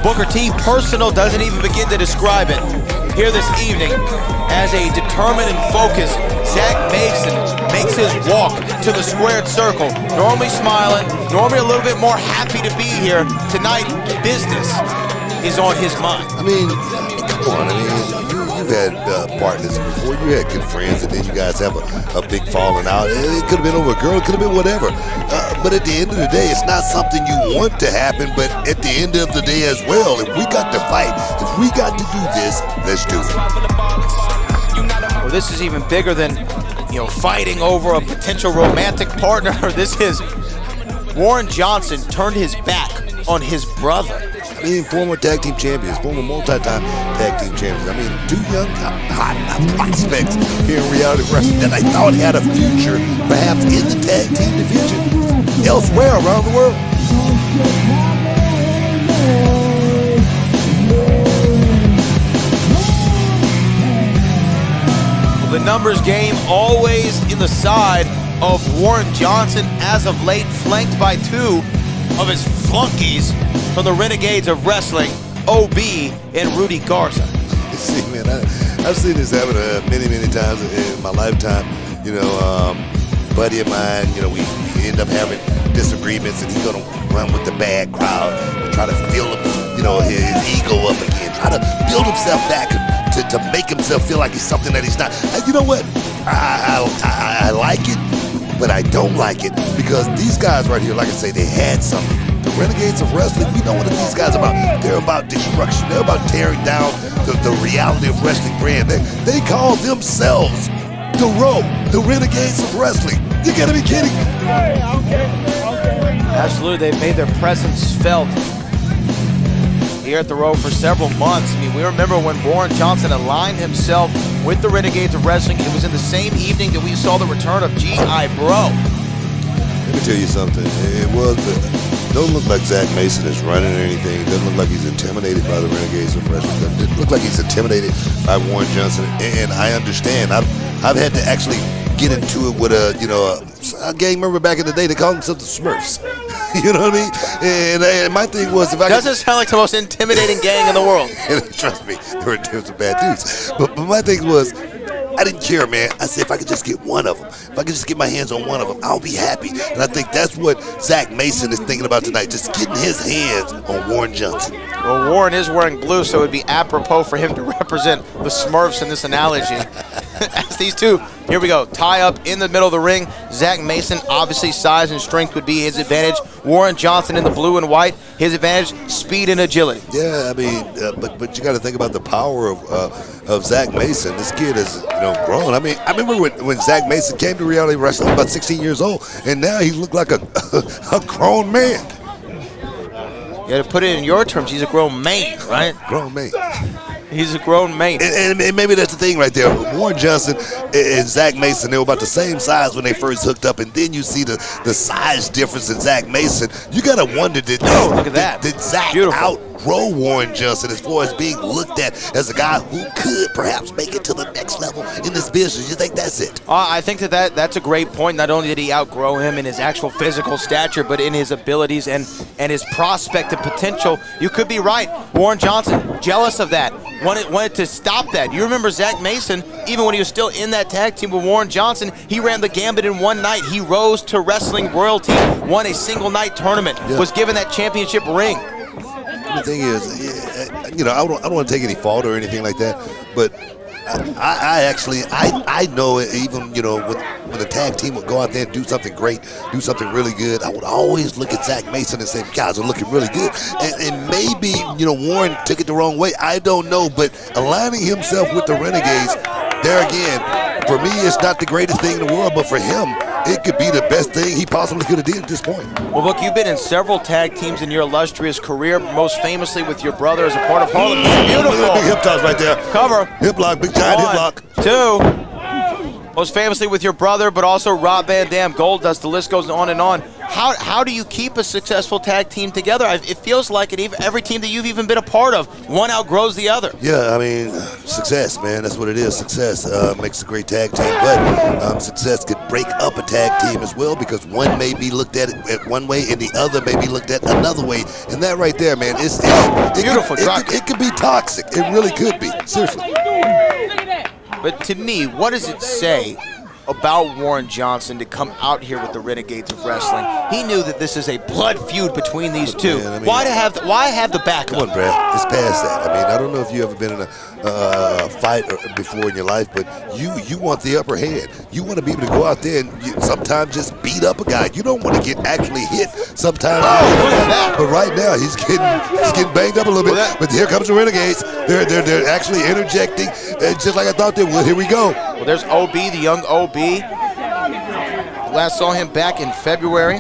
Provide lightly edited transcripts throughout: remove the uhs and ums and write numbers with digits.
Booker T, personal doesn't even begin to describe it. Here this evening, as a determined and focused Zack Mason makes his walk to the squared circle. Normally smiling, normally a little bit more happy to be here. Tonight, business is on his mind. I mean, come on. I mean, you've had partners before. You had good friends, and then you guys have a big falling out. It could have been over a girl. It could have been whatever. But at the end of the day, it's not something you want to happen. But at the end of the day as well, if we got to fight, if we got to do this, let's do it. Well, this is even bigger than, fighting over a potential romantic partner. This is Warren Johnson turned his back on his brother. I mean, former tag team champions, former multi-time tag team champions. I mean, two young, hot prospects here in reality wrestling that I thought had a future, perhaps in the tag team division, elsewhere around the world. The numbers game always in the side of Warren Johnson as of late, flanked by two of his flunkies from the Renegades of Wrestling, OB and Rudy Garza. See, man, I've seen this happen many times in my lifetime. Buddy of mine, we end up having disagreements, and he's gonna run with the bad crowd and try to fill up, his ego up again, try to build himself back to make himself feel like he's something that he's not. And you know what? I like it, but I don't like it, because these guys right here, like I say, they had something. The Renegades of Wrestling, we know what these guys are about. They're about destruction. They're about tearing down the reality of wrestling brand. They call themselves the Renegades of Wrestling. You gotta be kidding me. Absolutely, they've made their presence felt here at the Row for several months. I mean, we remember when Warren Johnson aligned himself with the Renegades of Wrestling. It was in the same evening that we saw the return of G.I. Bro. Let me tell you something. It don't look like Zack Mason is running or anything. It doesn't look like he's intimidated by the Renegades of Wrestling. It doesn't look like he's intimidated by Warren Johnson. And I understand. I've had to actually get into it with a gang member back in the day. They called themselves the Smurfs. You know what I mean? And my thing was, if I doesn't sound like the most intimidating gang in the world. Trust me, there were some bad dudes. But my thing was, I didn't care, man. I said, if I could just get one of them, if I could just get my hands on one of them, I'll be happy. And I think that's what Zack Mason is thinking about tonight, just getting his hands on Warren Johnson. Well, Warren is wearing blue, so it would be apropos for him to represent the Smurfs in this analogy. As these two, here we go, tie up in the middle of the ring. Zack Mason, obviously size and strength would be his advantage. Warren Johnson in the blue and white, his advantage, speed and agility. Yeah, I mean, but you got to think about the power of Zack Mason. This kid has grown. I mean, I remember when Zack Mason came to reality wrestling, about 16 years old, and now he looked like a grown man. You got to put it in your terms. He's a grown man, right? Grown man. He's a grown man. And maybe that's the thing right there. Warren Johnson and Zack Mason, they were about the same size when they first hooked up, and then you see the size difference in Zack Mason. You got to wonder, look at that. Did Zack outgrow Warren Johnson as far as being looked at as a guy who could perhaps make it to the next level in this business? You think that's it? I think that's a great point. Not only did he outgrow him in his actual physical stature, but in his abilities and his prospect and potential. You could be right. Warren Johnson, jealous of that. Wanted to stop that. You remember Zack Mason, even when he was still in that tag team with Warren Johnson, he ran the gambit in one night. He rose to wrestling royalty, won a single night tournament, was given that championship ring. The thing is, I don't want to take any fault or anything like that, but I know even when the tag team would go out there and do something great, do something really good, I would always look at Zack Mason and say, guys are looking really good. And maybe Warren took it the wrong way. I don't know, but aligning himself with the Renegades, there again, for me, it's not the greatest thing in the world, but for him, it could be the best thing he possibly could have did at this point. Well, look, you've been in several tag teams in your illustrious career, most famously with your brother as a part of Harlem. Beautiful. Big hip toss right there. Cover. Hip lock, big giant hip lock. 2. Most famously with your brother, but also Rob Van Dam, Goldust, the list goes on and on. how do you keep a successful tag team together? It feels like every team that you've even been a part of, one outgrows the other. Yeah, I mean, success, man. That's what it is. Success makes a great tag team, but success could break up a tag team as well, because one may be looked at one way and the other may be looked at another way. And that right there, man, it could be toxic. It really could be. Seriously. But to me, what does it say about Warren Johnson to come out here with the Renegades of Wrestling? He knew that this is a blood feud between these two. Man, I mean, why have the backup? Come on, Brad. It's past that. I mean, I don't know if you ever been in a fight before in your life, but you want the upper hand. You want to be able to go out there and sometimes just beat up a guy. You don't want to get actually hit sometimes. Look at that. But right now he's getting banged up a little bit. But here comes the Renegades. They're actually interjecting, just like I thought they would. Here we go. Well, there's OB, the young OB. Last saw him back in February.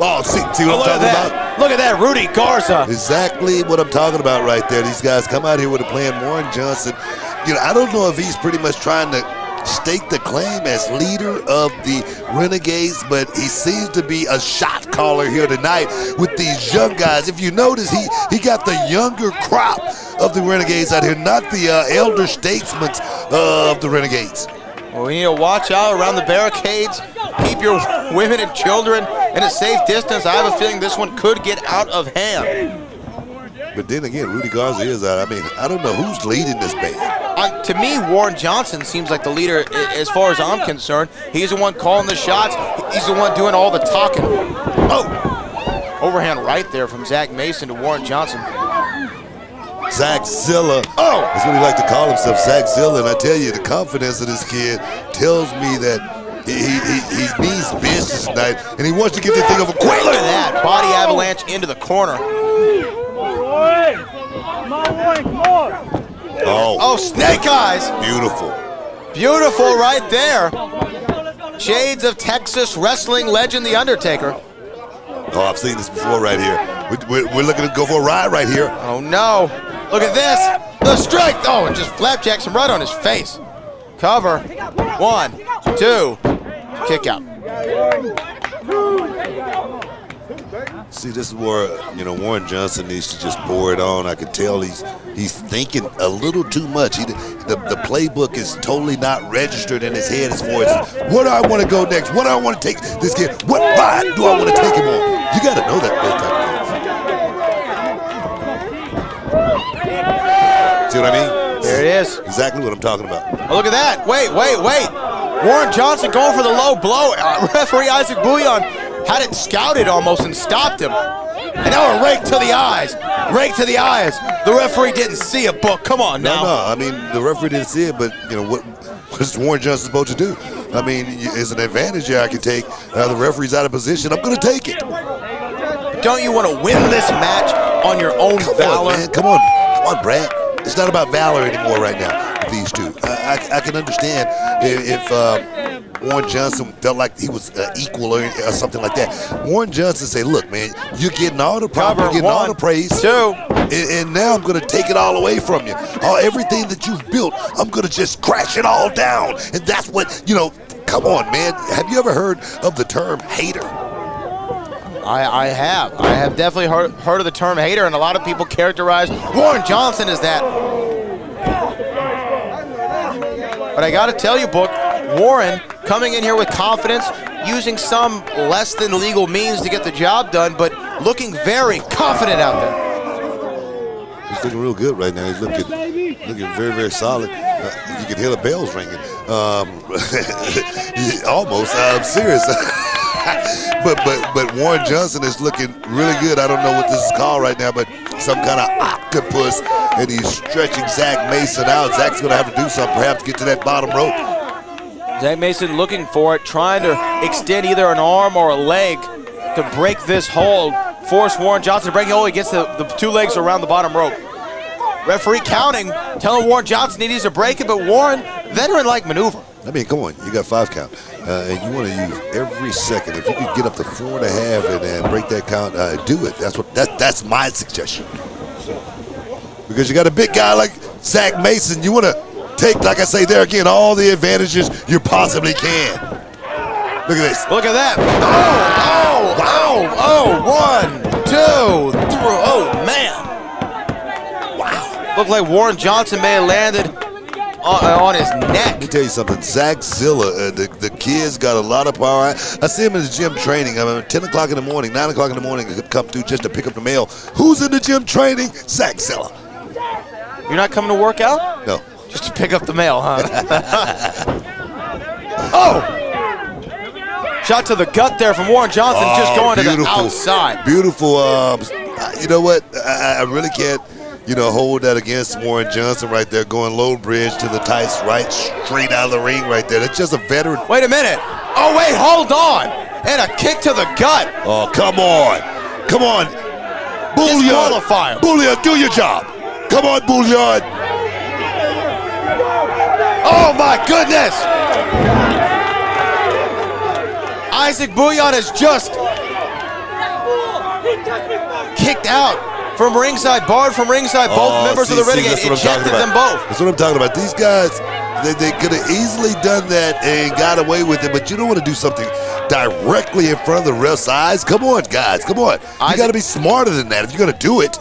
Oh, see what I'm talking about? Look at that, Rudy Garza. Exactly what I'm talking about right there. These guys come out here with a plan. Warren Johnson, I don't know if he's pretty much trying to stake the claim as leader of the Renegades, but he seems to be a shot caller here tonight with these young guys. If you notice, he got the younger crop of the Renegades out here, not the elder statesmen of the Renegades. Well, we need to watch out around the barricades. Keep your women and children in a safe distance. I have a feeling this one could get out of hand. But then again, Rudy Garza is out. I mean, I don't know who's leading this band. To me, Warren Johnson seems like the leader as far as I'm concerned. He's the one calling the shots. He's the one doing all the talking. Oh! Overhand right there from Zack Mason to Warren Johnson. Zack Zilla. Oh! That's what he like to call himself, Zack Zilla. And I tell you, the confidence of this kid tells me that he means business tonight, and he wants to get this thing over quick. Look at that. Body avalanche into the corner. Oh, snake eyes. Beautiful. Beautiful right there. Shades of Texas wrestling legend, The Undertaker. Oh, I've seen this before right here. We're looking to go for a ride right here. Oh, no. Look at this. The strike. Oh, and just flapjacks him right on his face. Cover. 1, 2. Kick out. See, this is where, Warren Johnson needs to just pour it on. I can tell he's thinking a little too much. The playbook is totally not registered in his head as far as what do I want to go next? What do I want to take this kid? What ride do I want to take him on? You got to know that those type of things. See what I mean? There it is. Exactly what I'm talking about. Oh, look at that. Wait. Warren Johnson going for the low blow. Referee Isaac Bouillon had it scouted almost and stopped him. And now a rake to the eyes. Rake to the eyes. The referee didn't see a book. Come on now. No. I mean, the referee didn't see it, but, what's Warren Johnson supposed to do? I mean, it's an advantage here I can take. The referee's out of position. I'm going to take it. Don't you want to win this match on your own valor? Come on, Brad. It's not about valor anymore right now. These two, I can understand if Warren Johnson felt like he was equal or something like that. Warren Johnson say, "Look, man, you're getting all the proper, you're getting all the praise, 2, and now I'm going to take it all away from you. Everything that you've built, I'm going to just crash it all down." And that's what Come on, man. Have you ever heard of the term hater? I have definitely heard of the term hater, and a lot of people characterize Warren Johnson as that. But I got to tell you, Book, Warren coming in here with confidence, using some less than legal means to get the job done, but looking very confident out there. He's looking real good right now. He's looking very, very solid. You can hear the bells ringing. Almost. I'm serious. But Warren Johnson is looking really good. I don't know what this is called right now, but some kind of octopus, and he's stretching Zack Mason out. Zack's going to have to do something, perhaps get to that bottom rope. Zack Mason looking for it, trying to extend either an arm or a leg to break this hold, force Warren Johnson to break it. Oh, he gets the 2 legs around the bottom rope. Referee counting, telling Warren Johnson he needs to break it, but Warren, veteran-like maneuver. I mean, come on, you got 5 count, and you want to use every second. If you could get up to 4.5 and break that count, do it. That's my suggestion. Because you got a big guy like Zack Mason, you want to take, like I say there again, all the advantages you possibly can. Look at this. Look at that. Oh, 1, 2, 3. Oh, man. Wow. Looked like Warren Johnson may have landed on his neck. Let me tell you something. Zach Zilla, the kid's got a lot of power. I see him in the gym training. I mean, 10 o'clock in the morning, 9 o'clock in the morning, he could come through just to pick up the mail. Who's in the gym training? Zach Zilla. You're not coming to work out? No. Just to pick up the mail, huh? Oh! Shot to the gut there from Warren Johnson, just going to the outside. Beautiful. You know what? I really can't, hold that against Warren Johnson right there, going low bridge to the tights, right straight out of the ring right there. That's just a veteran. Wait a minute. Oh, wait, hold on. And a kick to the gut. Oh, come on. Come on. Disqualify him. Bouillon, do your job. Come on, Bouillon. Oh, my goodness. Isaac Bouillon has just kicked out from ringside, barred from ringside. Both members of the Renegade ejected them both. That's what I'm talking about. These guys, they could have easily done that and got away with it, but you don't want to do something directly in front of the ref's eyes. Come on, guys. Come on. You got to be smarter than that if you're going to do it.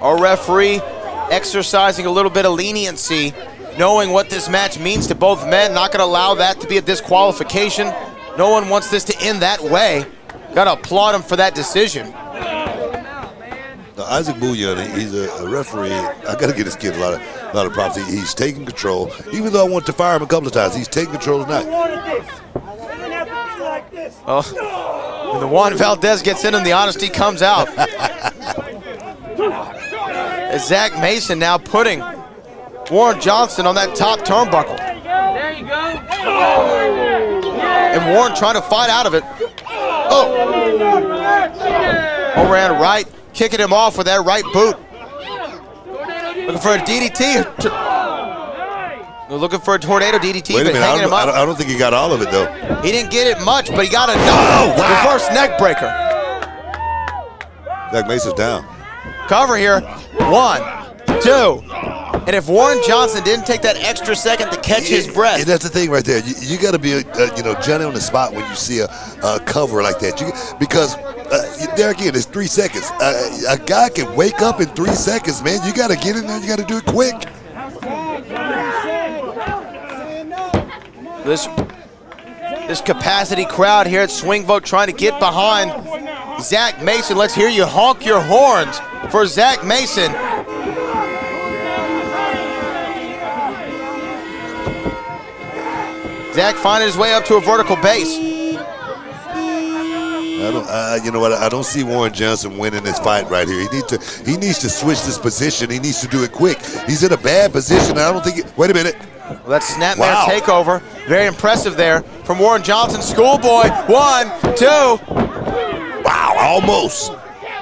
Our referee exercising a little bit of leniency, knowing what this match means to both men, not going to allow that to be a disqualification. No one wants this to end that way. Got to applaud him for that decision. Now, Isaac Bouillon, he's a referee. I got to give this kid a lot of props. He's taking control. Even though I wanted to fire him a couple of times, he's taking control tonight. Oh, when the Juan Valdez gets in him, the honesty comes out. As Zack Mason now putting Warren Johnson on that top turnbuckle. There you go. And Warren trying to fight out of it. Oh. Overhand right, kicking him off with that right boot. Looking for a DDT. Looking for a tornado DDT, Wait a but minute, hanging him up. I don't think he got all of it, though. He didn't get it much, but he got enough. Reverse neck breaker. Zack Mason's down. Cover here. 1, 2. And if Warren Johnson didn't take that extra second to catch his breath. And that's the thing right there. You got to be, Johnny on the spot when you see a cover like that. Because there again, it's 3 seconds. A guy can wake up in 3 seconds, man. You got to get in there. You got to do it quick. This capacity crowd here at Swing Vote trying to get behind Zack Mason. Let's hear you honk your horns for Zack Mason. Zack finding his way up to a vertical base. I don't see Warren Johnson winning this fight right here. He needs to switch this position. He needs to do it quick. He's in a bad position. I don't think. Wait a minute. Well, that's snapmare takeover. Very impressive there from Warren Johnson. Schoolboy. 1, 2. Wow, almost.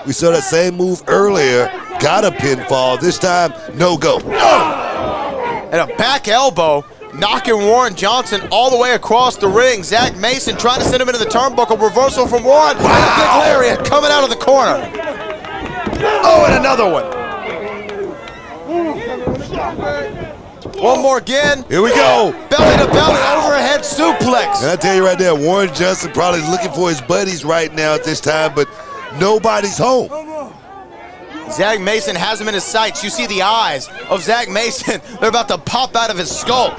We saw that same move earlier. Got a pinfall. This time, no go. Oh! And a back elbow, knocking Warren Johnson all the way across the ring. Zack Mason trying to send him into the turnbuckle. Reversal from Warren. Wow. And a big lariat coming out of the corner. Oh, and another one. One more again. Here we go. Belly to belly, overhead suplex. And I tell you right there, Warren Johnson probably looking for his buddies right now at this time, but nobody's home. Zack Mason has him in his sights. You see the eyes of Zack Mason. They're about to pop out of his skull.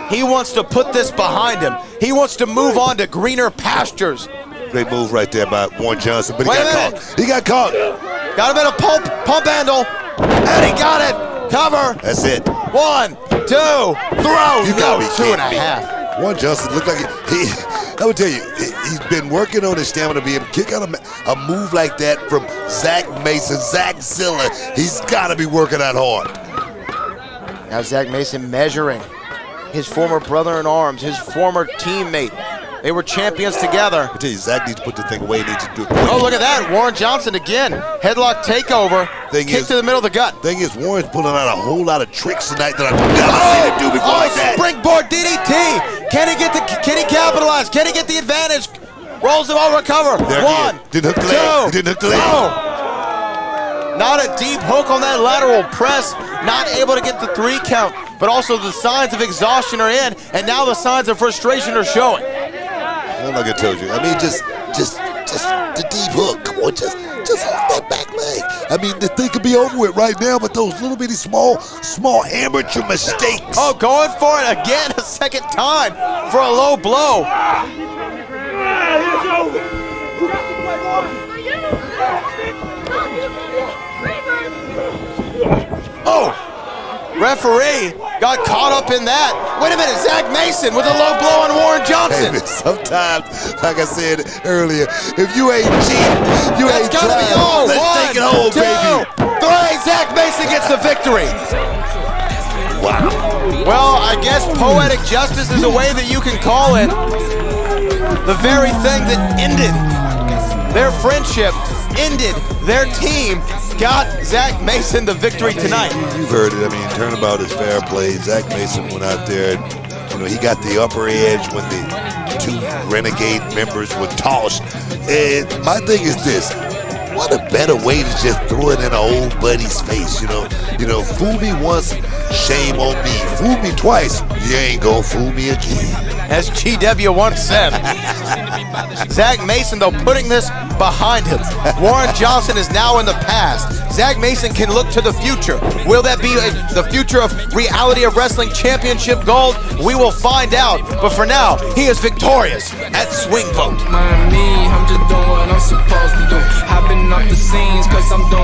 He wants to put this behind him. He wants to move on to greener pastures. Great move right there by Warren Johnson, but he got caught. He got caught. Got him in a pump handle, and he got it. Cover. That's it. 1, 2, throw. You gotta be 2.5. Warren Johnson looked like he I would tell you, he's been working on his stamina to be able to kick out a move like that from Zack Mason, Zack Zilla. He's got to be working out hard. Now Zack Mason measuring his former brother-in-arms, his former teammate. They were champions together. I tell you, Zack needs to put the thing away. He needs to do it. Oh, look at that. Warren Johnson again. Headlock takeover. Kick to the middle of the gut. Thing is, Warren's pulling out a whole lot of tricks tonight that I've never seen him do before like that. Springboard DDT. Can he capitalize? Can he get the advantage? Rolls him over, recover. There 1, didn't hook the leg. He didn't hook the leg. Not a deep hook on that lateral press. Not able to get the 3 count. but also the signs of exhaustion are in, and now the signs of frustration are showing. I'm like I told you. I mean, just the deep hook. Come on, just hold that back leg. I mean, the thing could be over with right now, but those little bitty small amateur mistakes. Oh, going for it again a second time for a low blow. Oh, referee got caught up in that. Wait a minute, Zack Mason with a low blow on Warren Johnson. Hey, sometimes, like I said earlier, if you ain't cheating, you ain't trying. Let's take it home, baby. 3, Zack Mason gets the victory. Wow. Well, I guess poetic justice is a way that you can call it. The very thing that ended their friendship, ended their team, got Zack Mason the victory tonight. You've heard it. I mean, turnabout is fair play. Zack Mason went out there and, he got the upper edge when the 2 Renegade members were tossed. And my thing is this. What a better way to just throw it in an old buddy's face, fool me once, shame on me. Fool me twice, you ain't gonna fool me again. As GW once said. Zack Mason, though, putting this behind him. Warren Johnson is now in the past. Zack Mason can look to the future. Will that be the future of Reality of Wrestling Championship gold? We will find out. But for now, he is victorious at Swing Vote. I'm just doing what I'm supposed to do. I've been up the scenes 'cause I'm doing